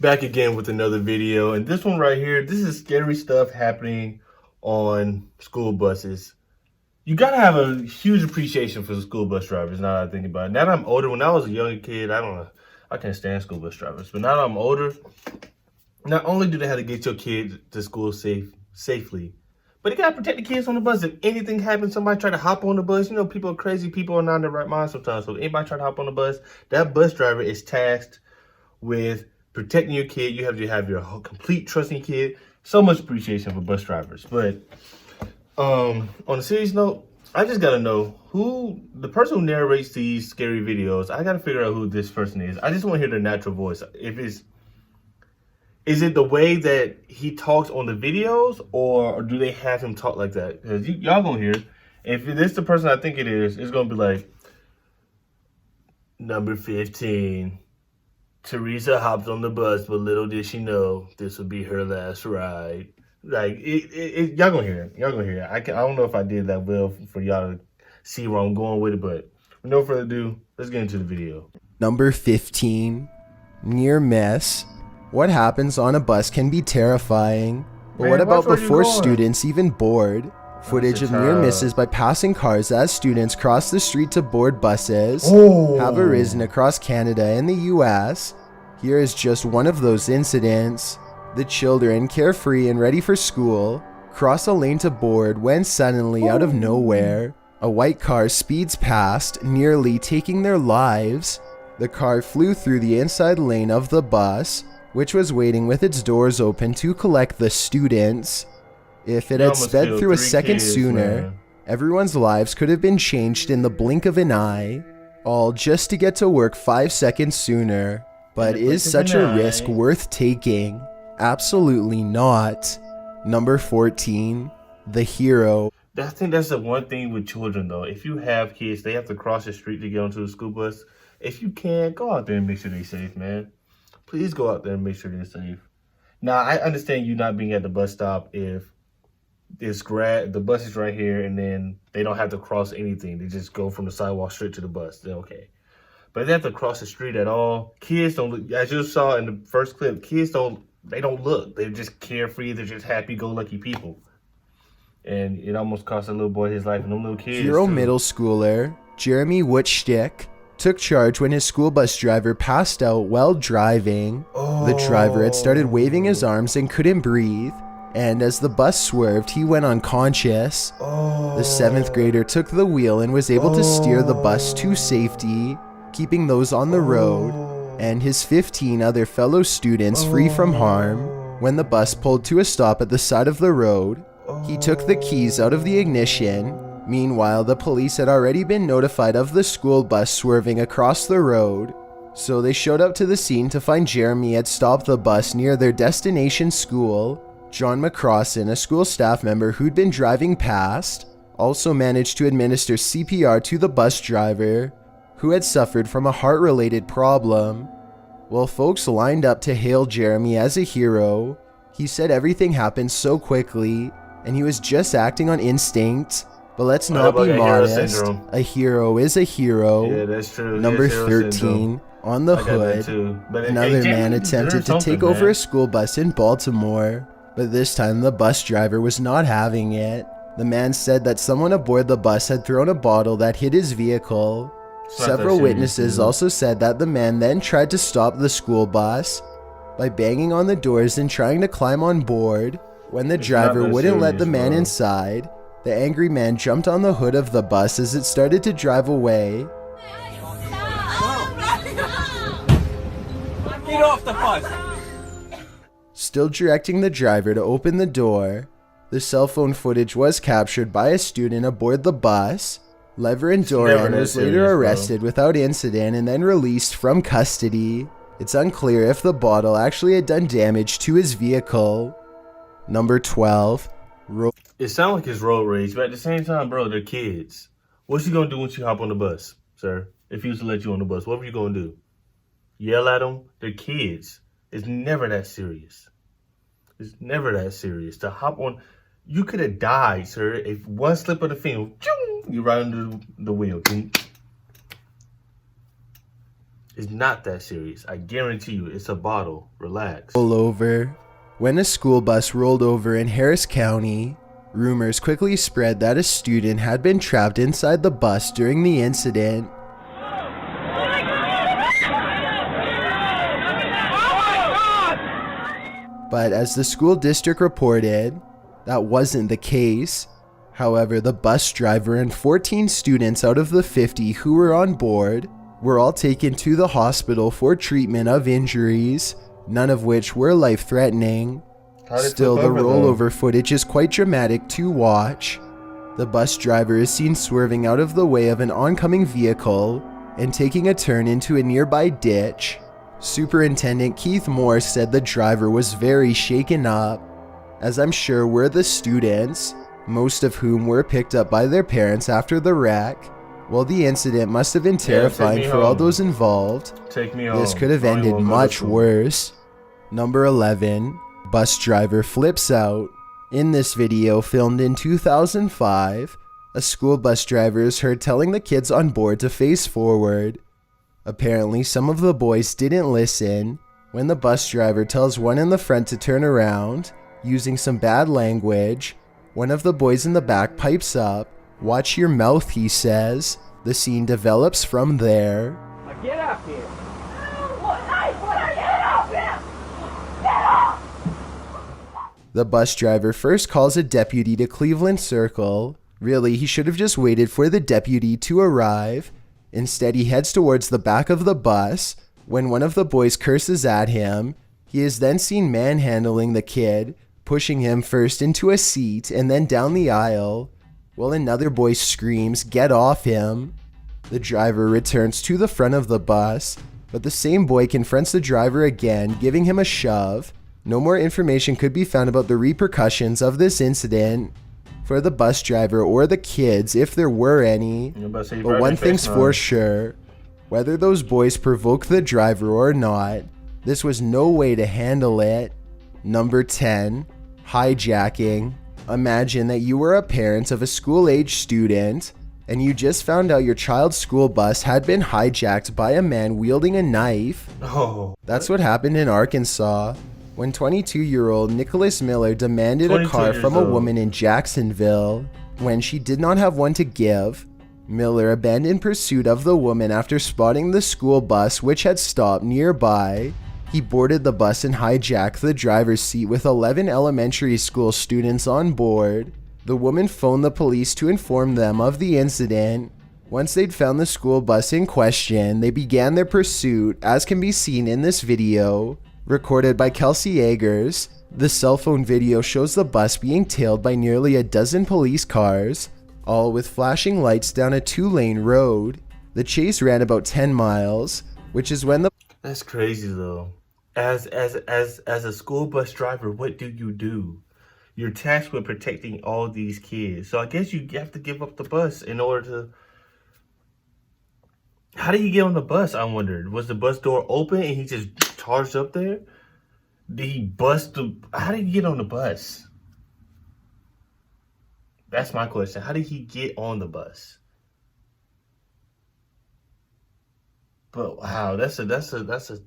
Back again with another video, and this one right here, this is scary stuff happening on school buses. You gotta have a huge appreciation for the school bus drivers. Now that I think about it, now that I'm older, when I was a younger kid, I don't know, I can't stand school bus drivers. But now that I'm older, not only do they have to get your kid to school safely, but you gotta protect the kids on the bus. If anything happens, somebody try to hop on the bus. You know, people are crazy. People are not in their right mind sometimes. So if anybody try to hop on the bus, that bus driver is tasked with protecting your kid. You have to have your whole complete trust in your kid. So much appreciation for bus drivers. But on a serious note, I just gotta know who the person who narrates these scary videos. I gotta figure out who this person is. I just want to hear their natural voice. Is it the way that he talks on the videos, or do they have him talk like that? Because y'all gonna hear. If it's the person I think it is, it's gonna be like number 15. Teresa hopped on the bus, but little did she know this would be her last ride. Like y'all gonna hear it. Y'all gonna hear it. I don't know if I did that well for y'all to see where I'm going with it, but with no further ado, let's get into the video. Number 15, near miss. What happens on a bus can be terrifying, but Man, what about watch where you before going. students even board? Footage of near misses by passing cars as students cross the street to board buses have arisen across Canada and the US. Here is just one of those incidents. The children, carefree and ready for school, cross a lane to board when suddenly, out of nowhere, a white car speeds past, nearly taking their lives. The car flew through the inside lane of the bus, which was waiting with its doors open to collect the students. If it had sped through a second sooner, everyone's lives could have been changed in the blink of an eye, all just to get to work 5 seconds sooner. But is such a risk worth taking? Absolutely not. Number 14, the hero. I think that's the one thing with children, though. If you have kids, they have to cross the street to get onto the school bus. If you can, go out there and make sure they're safe, man. Please go out there and make sure they're safe. Now, I understand you not being at the bus stop if the bus is right here and then they don't have to cross anything. They just go from the sidewalk straight to the bus. They're okay. But if they have to cross the street at all, kids don't look, as you saw in the first clip, they don't look. They're just carefree. They're just happy-go-lucky people. And it almost cost a little boy his life, and them little kids Hero too. middle schooler Jeremy Whitstick took charge when his school bus driver passed out while driving. The driver had started waving his arms and couldn't breathe, and as the bus swerved, he went unconscious. The 7th grader took the wheel and was able to steer the bus to safety, keeping those on the road, and his 15 other fellow students free from harm. When the bus pulled to a stop at the side of the road, he took the keys out of the ignition. Meanwhile, the police had already been notified of the school bus swerving across the road, so they showed up to the scene to find Jeremy had stopped the bus near their destination school. John McCrossan, a school staff member who'd been driving past, also managed to administer CPR to the bus driver, who had suffered from a heart-related problem. While folks lined up to hail Jeremy as a hero, he said everything happened so quickly, and he was just acting on instinct. But let's not be modest. A hero is a hero. Yeah, that's true. Number 13, on the hood, another man attempted to take over a school bus in Baltimore, but this time the bus driver was not having it. The man said that someone aboard the bus had thrown a bottle that hit his vehicle. Several witnesses also said that the man then tried to stop the school bus by banging on the doors and trying to climb on board. When the driver wouldn't let the man inside, the angry man jumped on the hood of the bus as it started to drive away. Get off the bus! Still directing the driver to open the door. The cell phone footage was captured by a student aboard the bus. Leverin Doran was later arrested without incident and then released from custody. It's unclear if the bottle actually had done damage to his vehicle. Number 12. It sounds like it's road rage, but at the same time, bro, they're kids. What's you gonna do once you hop on the bus, sir? If he was to let you on the bus, what were you gonna do? Yell at them? They're kids. It's never that serious. It's never that serious. To hop on, you could have died, sir. If one slip of the finger, you're right under the wheel. It's not that serious. I guarantee you, it's a bottle. Relax. Pull over. When a school bus rolled over in Harris County, rumors quickly spread that a student had been trapped inside the bus during the incident. But as the school district reported, that wasn't the case. However, the bus driver and 14 students out of the 50 who were on board were all taken to the hospital for treatment of injuries, none of which were life-threatening. Still, the rollover footage is quite dramatic to watch. The bus driver is seen swerving out of the way of an oncoming vehicle and taking a turn into a nearby ditch. Superintendent Keith Moore said the driver was very shaken up, as I'm sure were the students, most of whom were picked up by their parents after the wreck. While the incident must have been terrifying for all those involved, this could have ended much worse. Number 11. Bus driver flips out. In this video, filmed in 2005, a school bus driver is heard telling the kids on board to face forward. Apparently, some of the boys didn't listen. When the bus driver tells one in the front to turn around, using some bad language, one of the boys in the back pipes up. "Watch your mouth," he says. The scene develops from there. Get up here! Get up here! Get up! The bus driver first calls a deputy to Cleveland Circle. Really, he should have just waited for the deputy to arrive. Instead, he heads towards the back of the bus. When one of the boys curses at him, he is then seen manhandling the kid, pushing him first into a seat and then down the aisle, while another boy screams, "Get off him!" The driver returns to the front of the bus, but the same boy confronts the driver again, giving him a shove. No more information could be found about the repercussions of this incident for the bus driver or the kids, if there were any. But one thing's for sure, whether those boys provoked the driver or not, this was no way to handle it. Number 10. Hijacking. Imagine that you were a parent of a school-age student, and you just found out your child's school bus had been hijacked by a man wielding a knife. That's what happened in Arkansas, when 22-year-old Nicholas Miller demanded a car from a woman in Jacksonville. When she did not have one to give, Miller abandoned pursuit of the woman after spotting the school bus, which had stopped nearby. He boarded the bus and hijacked the driver's seat with 11 elementary school students on board. The woman phoned the police to inform them of the incident. Once they'd found the school bus in question, they began their pursuit, as can be seen in this video, recorded by Kelsey Eggers. The cell phone video shows the bus being tailed by nearly a dozen police cars, all with flashing lights down a 2-lane road. The chase ran about 10 miles, which is when the... That's crazy though. As a school bus driver, what do? You're tasked with protecting all these kids. So I guess you have to give up the bus in order to... How did he get on the bus, I wondered? Was the bus door open and he just charged up there? Did he bust the... How did he get on the bus? That's my question. How did he get on the bus? But wow, that's a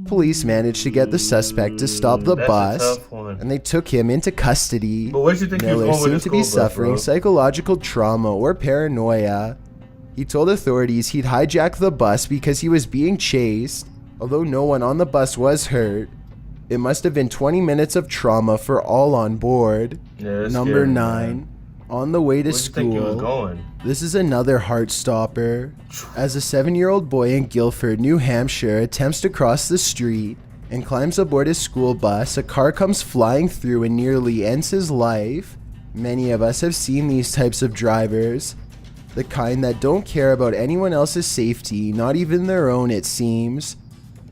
police managed to get the suspect to stop the bus, and they took him into custody. But where'd you think Miller seemed to be suffering psychological trauma or paranoia. He told authorities he'd hijacked the bus because he was being chased, although no one on the bus was hurt. It must have been 20 minutes of trauma for all on board. Number 9. On the way to school. This is another heart stopper. As a 7-year-old boy in Guilford, New Hampshire attempts to cross the street and climbs aboard his school bus, a car comes flying through and nearly ends his life. Many of us have seen these types of drivers, the kind that don't care about anyone else's safety, not even their own, it seems.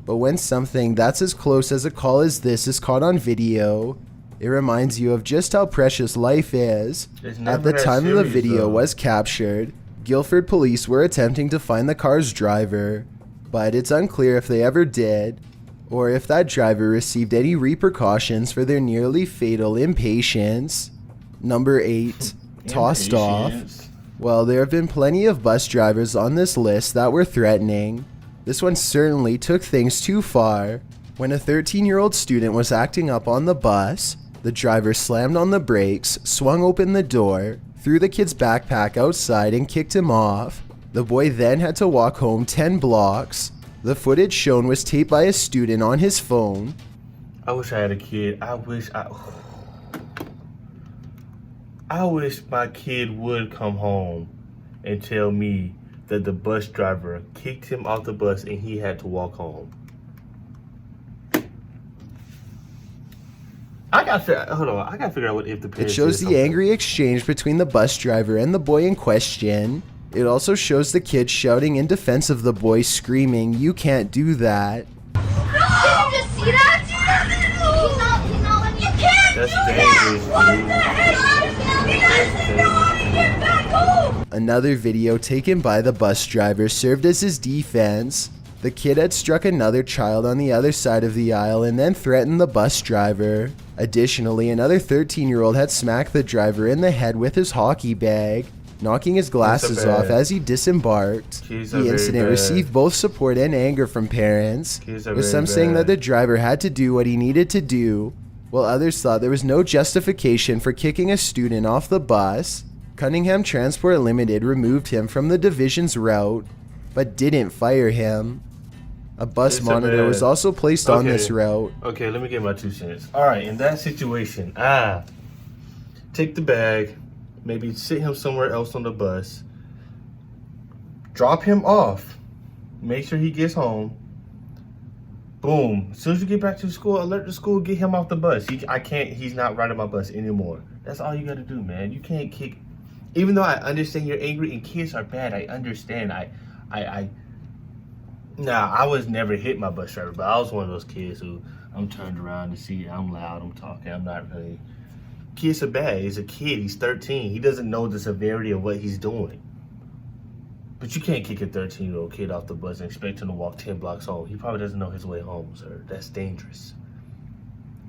But when something that's as close as a call as this is caught on video, it reminds you of just how precious life is. At the time the video was captured, Guilford police were attempting to find the car's driver, but it's unclear if they ever did, or if that driver received any repercussions for their nearly fatal impatience. Number 8. Tossed off. Well, there have been plenty of bus drivers on this list that were threatening. This one certainly took things too far. When a 13-year-old student was acting up on the bus, the driver slammed on the brakes, swung open the door, threw the kid's backpack outside and kicked him off. The boy then had to walk home 10 blocks. The footage shown was taped by a student on his phone. I wish I had a kid. I wish my kid would come home and tell me that the bus driver kicked him off the bus and he had to walk home. I gotta figure out what if the It parents shows did the something. angry exchange between the bus driver and the boy in question. It also shows the kid shouting in defense of the boy, screaming, "You can't do that." Did you just see that? He's not letting you can't That's do dangerous, that! What dude. the heck? Get back home! Another video taken by the bus driver served as his defense. The kid had struck another child on the other side of the aisle and then threatened the bus driver. Additionally, another 13-year-old had smacked the driver in the head with his hockey bag, knocking his glasses off as he disembarked. The incident received both support and anger from parents, with some saying that the driver had to do what he needed to do, while others thought there was no justification for kicking a student off the bus. Cunningham Transport Limited removed him from the division's route, but didn't fire him. A bus monitor was also placed on this route. Okay, let me get my 2 cents. All right, in that situation, take the bag, maybe sit him somewhere else on the bus, drop him off, make sure he gets home. Boom. As soon as you get back to school, alert the school, get him off the bus. He's not riding my bus anymore. That's all you gotta do, man. You can't kick, even though I understand you're angry and kids are bad, I understand. I was never hit my bus driver, but I was one of those kids who I'm turned around to see, I'm loud, I'm talking, I'm not really. Kids are bad. He's a kid, he's 13. He doesn't know the severity of what he's doing. But you can't kick a 13-year-old kid off the bus and expect him to walk 10 blocks home. He probably doesn't know his way home, sir. That's dangerous.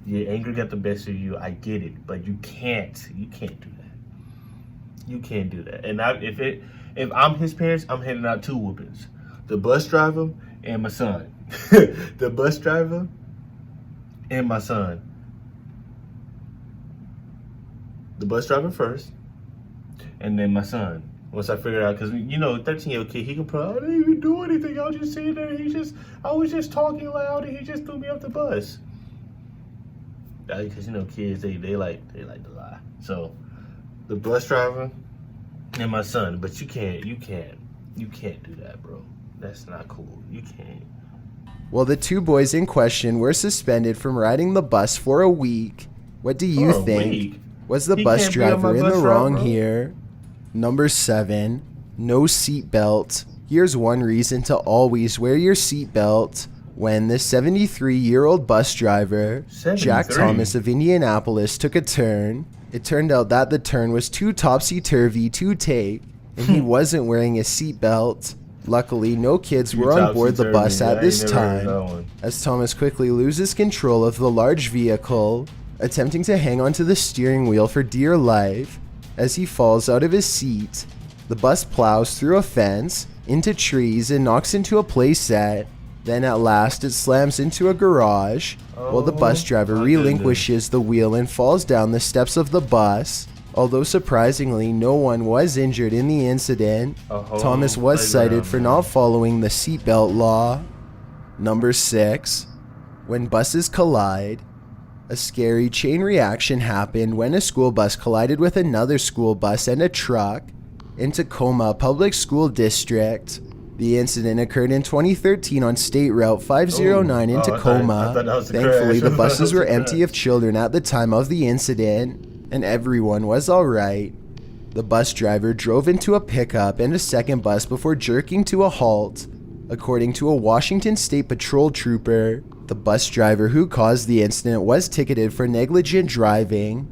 Your anger got the best of you, I get it, but you can't do that. You can't do that. And if I'm his parents, I'm handing out 2 whoopings. The bus driver and my son. The bus driver and my son. The bus driver first, and then my son. Once I figure out, because 13-year-old kid, he can put, I didn't even do anything. I was just sitting there. I was just talking loud, and he just threw me off the bus. Because kids, they like to lie. So, the bus driver and my son. But you can't do that, bro. That's not cool. You can't. Well, the 2 boys in question were suspended from riding the bus for a week. What do you think? Was the bus driver in the wrong here? Number 7, no seatbelt. Here's one reason to always wear your seatbelt. When the 73-year-old bus driver, Jack Thomas of Indianapolis, took a turn, it turned out that the turn was too topsy-turvy to take, and he wasn't wearing a seatbelt. Luckily, no kids were on board the bus at this time, as Thomas quickly loses control of the large vehicle, attempting to hang onto the steering wheel for dear life. As he falls out of his seat, the bus plows through a fence, into trees, and knocks into a playset. Then at last it slams into a garage, while the bus driver relinquishes the wheel and falls down the steps of the bus. Although surprisingly no one was injured in the incident, Thomas was cited for not following the seatbelt law. Number 6, when buses collide. A scary chain reaction happened when a school bus collided with another school bus and a truck in Tacoma Public School District. The incident occurred in 2013 on State Route 509 in Tacoma. Thankfully, the buses were empty of children at the time of the incident, and everyone was alright. The bus driver drove into a pickup and a second bus before jerking to a halt. According to a Washington State Patrol trooper, the bus driver who caused the incident was ticketed for negligent driving,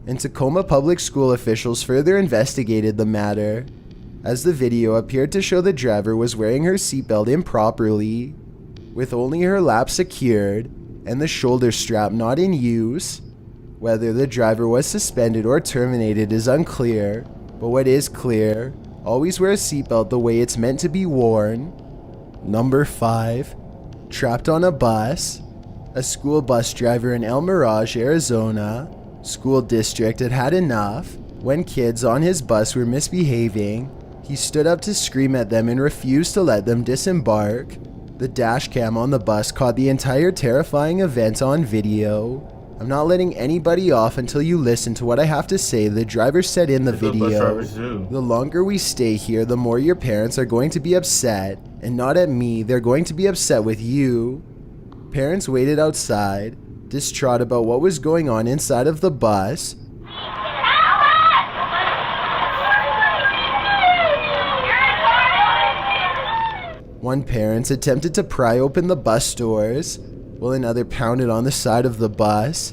and Tacoma Public School officials further investigated the matter, as the video appeared to show the driver was wearing her seatbelt improperly, with only her lap secured and the shoulder strap not in use. Whether the driver was suspended or terminated is unclear, but what is clear, always wear a seatbelt the way it's meant to be worn. Number 5. Trapped on a bus. A school bus driver in El Mirage, Arizona, school district had had enough. When kids on his bus were misbehaving, he stood up to scream at them and refused to let them disembark. The dash cam on the bus caught the entire terrifying event on video. I'm not letting anybody off until you listen to what I have to say. The driver said in the video, the longer we stay here, the more your parents are going to be upset. And not at me, they're going to be upset with you. Parents waited outside, distraught about what was going on inside of the bus. One parent attempted to pry open the bus doors, while another pounded on the side of the bus.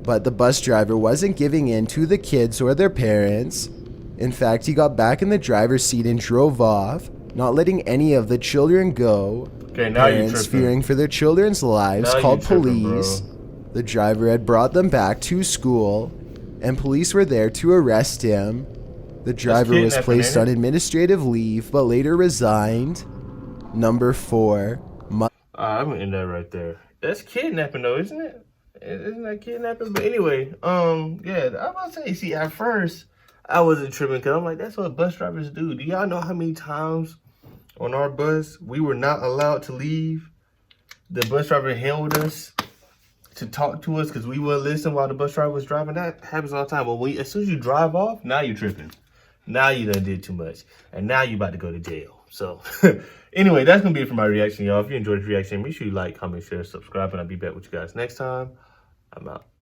But the bus driver wasn't giving in to the kids or their parents. In fact, he got back in the driver's seat and drove off, not letting any of the children go. Okay, now Parents, fearing for their children's lives, called police. The driver had brought them back to school, and police were there to arrest him. The driver was placed on administrative leave, but later resigned. Number 4. I'm gonna end that right there. That's kidnapping, though, isn't it? Isn't that kidnapping? But anyway, yeah, I'm about to say, see, at first, I wasn't tripping, because I'm like, that's what bus drivers do. Do y'all know how many times on our bus we were not allowed to leave? The bus driver held us to talk to us because we wouldn't listen while the bus driver was driving. That happens all the time. But as soon as you drive off, now you're tripping. Now you done did too much. And now you about to go to jail. So anyway, that's going to be it for my reaction, y'all. If you enjoyed this reaction, make sure you like, comment, share, subscribe, and I'll be back with you guys next time. I'm out.